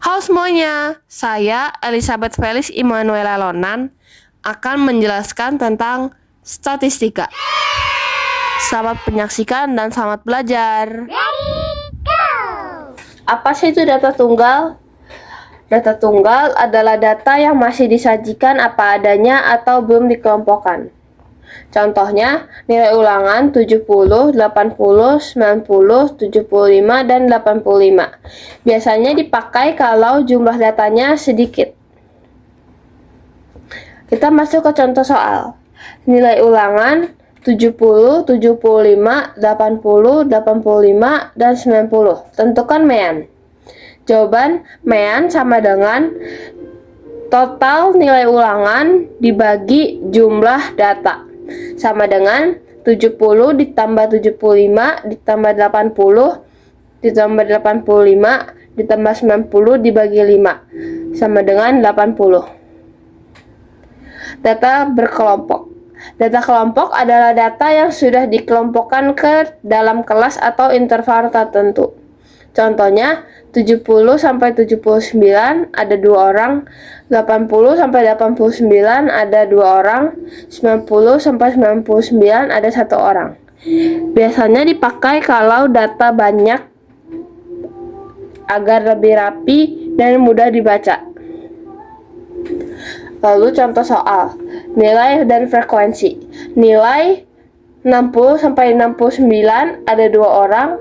Halo semuanya, saya Elizabeth Felis Immanuela Lonan akan menjelaskan tentang statistika. Selamat menyaksikan dan selamat belajar. Apa sih itu data tunggal? Data tunggal adalah data yang masih disajikan apa adanya atau belum dikelompokkan. Contohnya, nilai ulangan 70, 80, 90, 75, dan 85. Biasanya dipakai kalau jumlah datanya sedikit. Kita masuk ke contoh soal. Nilai ulangan 70, 75, 80, 85, dan 90. Tentukan mean. Jawaban mean sama dengan total nilai ulangan dibagi jumlah data. Sama dengan 70 ditambah 75 ditambah 80 ditambah 85 ditambah 90 dibagi 5 sama dengan 80. Data berkelompok. Data kelompok adalah data yang sudah dikelompokkan ke dalam kelas atau interval tertentu. Contohnya 70 sampai 79 ada 2 orang, 80 sampai 89 ada 2 orang, 90 sampai 99 ada 1 orang. Biasanya dipakai kalau data banyak agar lebih rapi dan mudah dibaca. Lalu contoh soal, nilai dan frekuensi. Nilai 60 sampai 69 ada 2 orang,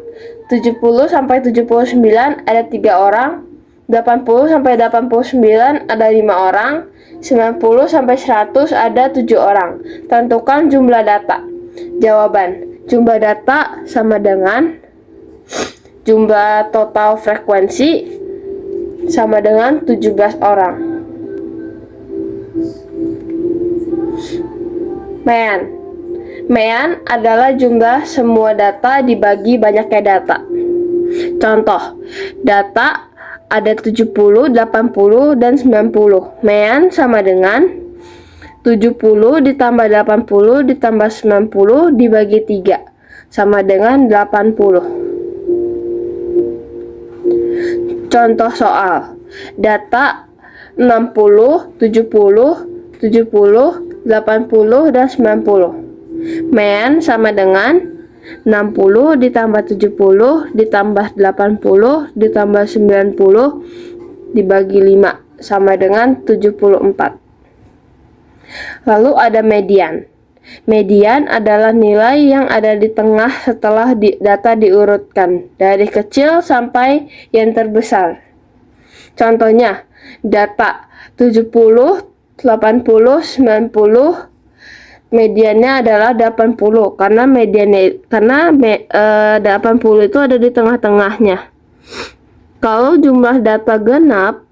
70 sampai 79 ada 3 orang, 80 sampai 89 ada 5 orang, 90 sampai 100 ada 7 orang. Tentukan jumlah data. Jawaban, jumlah data sama dengan jumlah total frekuensi sama dengan 17 orang. Mean. Mean adalah jumlah semua data dibagi banyaknya data. Contoh, data ada 70, 80, dan 90. Mean sama dengan 70 ditambah 80 ditambah 90 dibagi 3 sama dengan 80. Contoh soal, data 60, 70, 70, 80, dan 90. Mean sama dengan 60 ditambah 70 ditambah 80 ditambah 90 dibagi 5 sama dengan 74. Lalu ada median. Median adalah nilai yang ada di tengah setelah data diurutkan dari kecil sampai yang terbesar. Contohnya, data 70, 80, 90, mediannya adalah 80 karena 80 itu ada di tengah-tengahnya. Kalau jumlah data genap,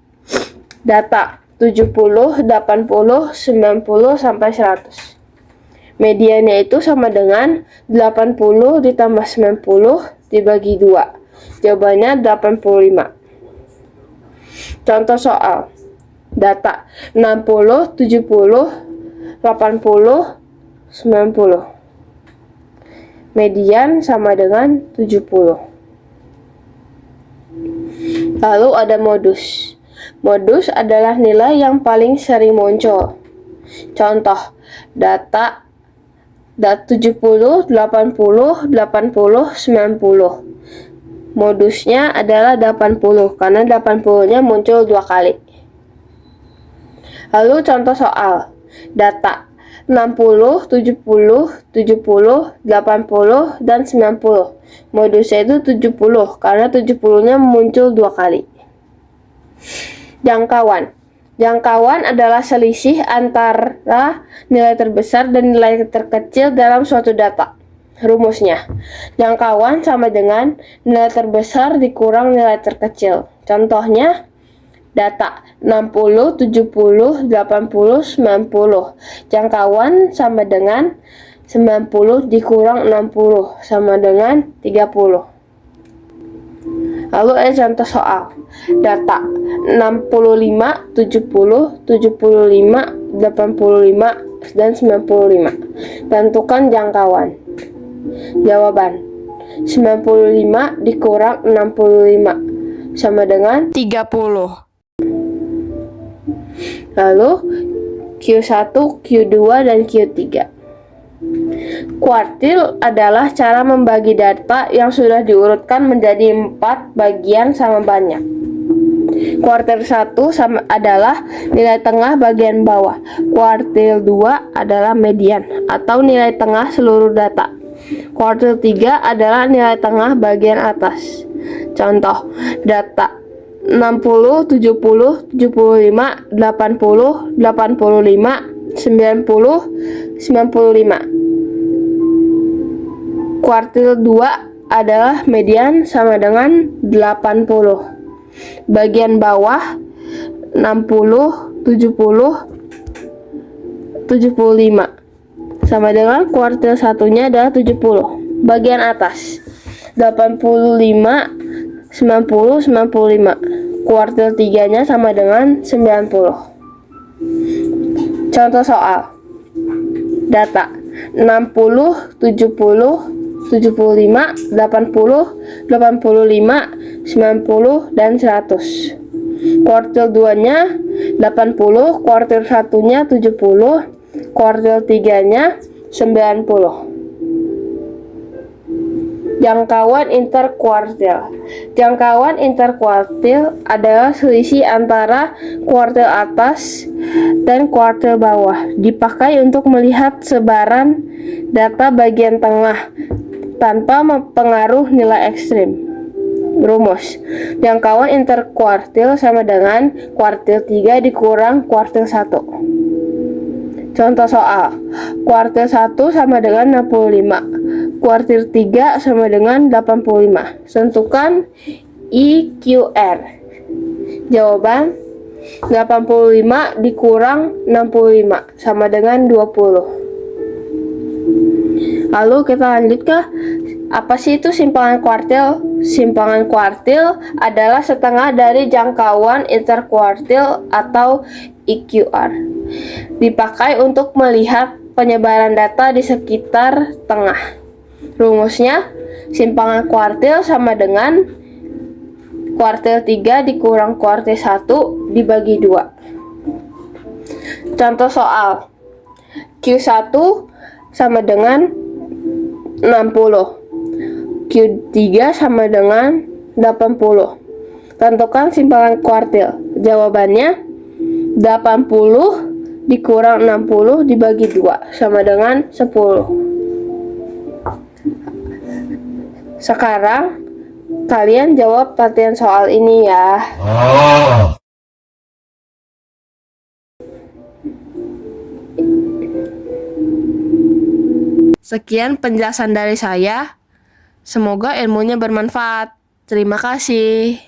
data 70, 80, 90 sampai 100. Mediannya itu sama dengan 80 ditambah 90 dibagi 2. Jawabannya 85. Contoh soal. Data 60, 70, 80, 90. Median sama dengan 70. Lalu ada modus. Modus adalah nilai yang paling sering muncul. Contoh, data 70, 80, 80, 90. Modusnya adalah 80 karena 80-nya muncul 2 kali. Lalu contoh soal, data 60, 70, 70, 80, dan 90. Modusnya itu 70 karena 70-nya muncul 2 kali. Jangkauan. Jangkauan adalah selisih antara nilai terbesar dan nilai terkecil dalam suatu data. Rumusnya, jangkauan sama dengan nilai terbesar dikurang nilai terkecil. Contohnya, data 60, 70, 80, 90. Jangkauan sama dengan 90 dikurang 60 sama dengan 30. Lalu ada contoh soal. Data 65, 70, 75, 85, dan 95. Tentukan jangkauan. Jawaban, 95 dikurang 65 sama dengan 30. Lalu Q1, Q2, dan Q3. Kuartil adalah cara membagi data yang sudah diurutkan menjadi 4 bagian sama banyak. Kuartil 1 adalah nilai tengah bagian bawah. Kuartil 2 adalah median atau nilai tengah seluruh data. Kuartil 3 adalah nilai tengah bagian atas. Contoh, data 60, 70, 75, 80, 85, 90, 95. Kuartil 2 adalah median sama dengan 80. Bagian bawah 60, 70, 75 sama dengan kuartil satunya adalah 70. Bagian atas 85, 90, 95. Kuartil 3-nya sama dengan 90. Contoh soal. Data 60, 70, 75, 80, 85, 90, dan 100. Kuartil 2-nya 80, kuartil 1-nya 70, kuartil 3-nya 90. Jangkauan interkuartil. Jangkauan interkuartil adalah selisih antara kuartil atas dan kuartil bawah. Dipakai untuk melihat sebaran data bagian tengah tanpa mempengaruhi nilai ekstrim. Rumus. Jangkauan interkuartil sama dengan kuartil 3 dikurang kuartil 1. Contoh soal. Kuartil 1 sama dengan 65. Kuartil 3 sama dengan 85. Tentukan IQR. Jawaban 85 dikurang 65 sama dengan 20. Lalu kita lanjut ke apa sih itu simpangan kuartil? Simpangan kuartil adalah setengah dari jangkauan interkuartil atau IQR. Dipakai untuk melihat penyebaran data di sekitar tengah. Rumusnya, simpangan kuartil sama dengan kuartil 3 dikurang kuartil 1 dibagi 2. Contoh soal. Q1 sama dengan 60. Q3 sama dengan 80. Tentukan simpangan kuartil. Jawabannya 80 dikurang 60 dibagi 2 sama dengan 10. Sekarang kalian jawab latihan soal ini ya. Sekian penjelasan dari saya. Semoga ilmunya bermanfaat. Terima kasih.